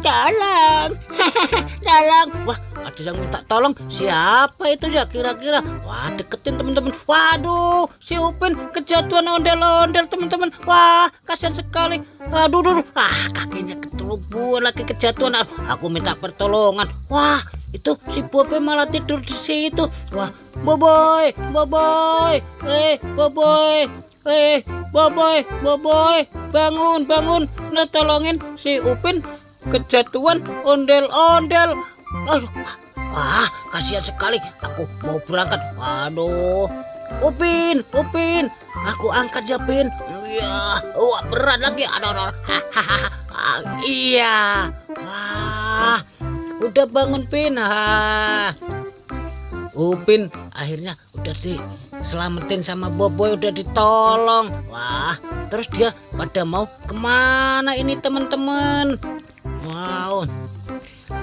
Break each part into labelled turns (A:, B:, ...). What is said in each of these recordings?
A: tolong. Tolong. Wah, ada yang minta tolong. Siapa itu ya kira-kira? Wah, deketin teman-teman. Waduh, si Upin kejatuhan ondel-ondel teman-teman. Wah, kasihan sekali. Aduh, duh, duh. Kakinya keterubuan lagi kejatuhan. Aku minta pertolongan. Wah, itu si Boboiboy malah tidur di situ. Wah, Boboiboy, Boboiboy, Boboiboy, Boboiboy, bangun. Nah, tolongin si Upin kejatuhan ondel-ondel. Aduh, wah, kasihan sekali. Aku mau berangkat. Waduh, Upin, aku angkat ya, Pin. Iya, wah, berat lagi. Aduh. Iya, wah, udah bangun, Pin. Upin akhirnya udah selamatin sama Boboiboy, udah ditolong. Wah, terus dia pada mau kemana ini teman-teman? Wow.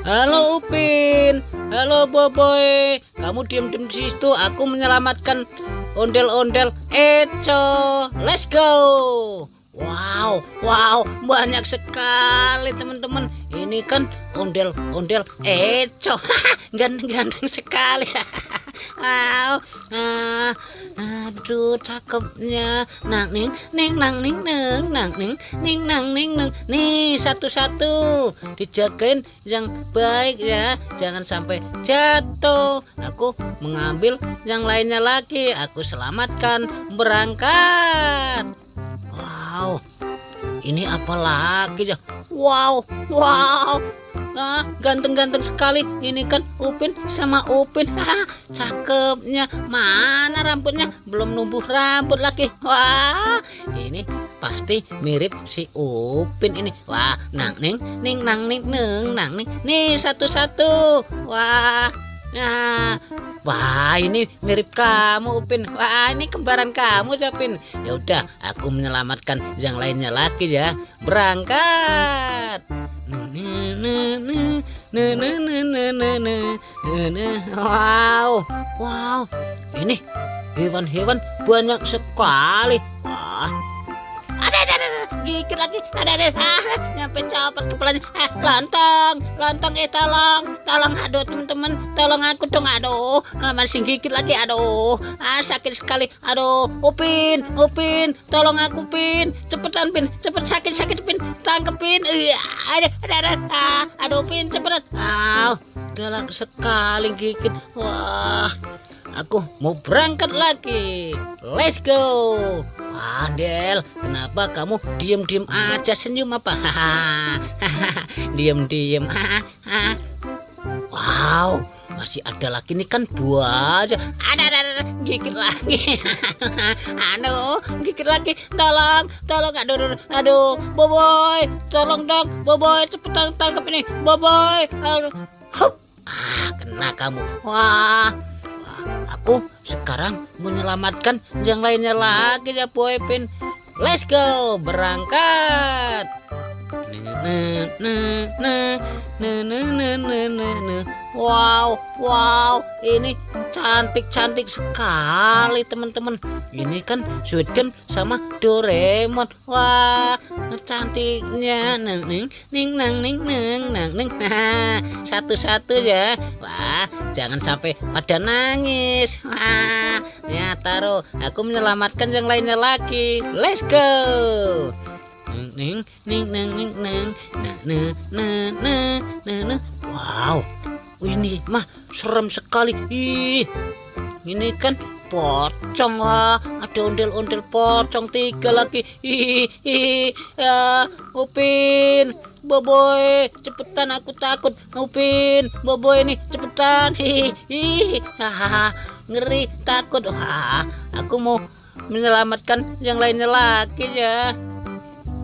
A: Halo Upin, halo Boboiboy, kamu diem-diem di situ. Aku menyelamatkan ondel-ondel Eco. Let's go. Wow, banyak sekali teman-teman. Ini kan ondel-ondel Eco. Ganteng-ganteng sekali. Wow, aduh cakepnya. Nang ning, nih satu-satu dijagain yang baik ya, jangan sampai jatuh. Aku mengambil yang lainnya lagi, aku selamatkan. Berangkat. Wow, ini apa lagi ya? Wow, ganteng-ganteng sekali. Ini kan Upin sama Upin. Cakepnya. Mana rambutnya? Belum numbuh rambut lagi. Wah, ini pasti mirip si Upin ini. Wah, nang ning, nih satu-satu. Wah, nah, wah, ini mirip kamu Upin. Wah, ini kembaran kamu ya, Pin. Ya udah, aku menyelamatkan yang lainnya lagi ya. Berangkat. Wow, ini hewan-hewan banyak sekali. Wah, ada, gigit lagi. Ada, nyampe copot kepalanya. Lontong, tolong, aduh teman-teman, tolong aku dong, aduh, masih gigit lagi, aduh, sakit sekali, aduh, Upin, tolong aku, Pin, cepetan, Pin, cepet, sakit, Pin, tangkep, Pin, aduh, Pin, cepetan, galak sekali gigit. Wah, aku mau berangkat lagi. Let's go. Andel, kenapa kamu diem-diem aja, senyum apa? Diem-diem. Wow, masih ada lagi nih kan buaya. Ada, gigit lagi. Aduh, gigit lagi. Tolong, aduh, Boboiboy, tolong dong, Boboiboy, cepetan tangkap ini, Boboiboy. Hup, kena kamu. Wah, aku sekarang menyelamatkan yang lainnya lagi ya, Boypin. Let's go, berangkat. Wow, ini cantik sekali teman-teman. Ini kan Sueden sama Doraemon. Wah, cantiknya. Nah, satu-satu ya. Wah, jangan sampai pada nangis. Wah, ya taruh. Aku menyelamatkan yang lainnya lagi. Let's go. Wow, ini mah serem sekali. Ini kan pocong. Wah, ada ondel-ondel pocong 3 lagi. Ya, Upin, Boboiboy, cepetan, aku takut. Upin, Boboiboy nih, cepetan. Ngeri, takut. Wah, aku mau menyelamatkan yang lainnya lagi ya.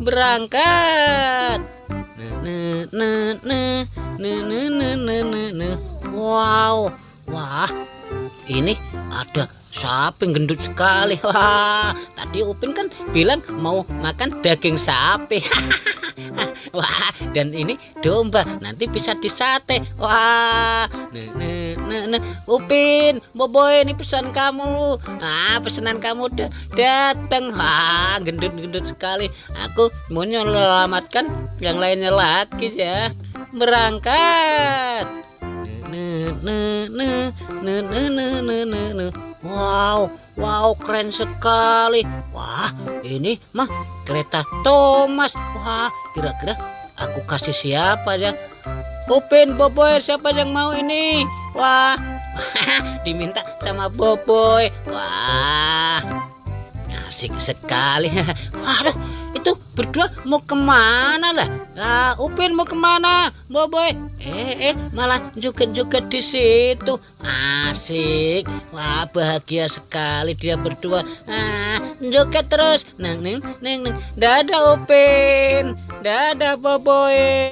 A: Berangkat. Wow, wah, ini ada sapi gendut sekali. Wah, tadi Upin kan bilang mau makan daging sapi. Wah, dan ini domba, nanti bisa disate. Wah, Upin, Boboiboy, ini pesan kamu. Pesanan kamu udah datang. Wah, gendut sekali. Aku mau menyelamatkan yang lainnya lagi ya. berangkat. Wow, keren sekali. Wah, ini mah kereta Thomas. Wah, kira-kira aku kasih siapa ya? Upin, Boboy, siapa yang mau ini? Wah, diminta sama Boboy. Wah, asik sekali. Waduh, itu berdua mau kemana lah? Upin mau kemana? Boboy, malah joget-joget di situ. Asik. Wah, bahagia sekali dia berdua. Joget terus. Neng. Dadah Upin. Dadah Boboy.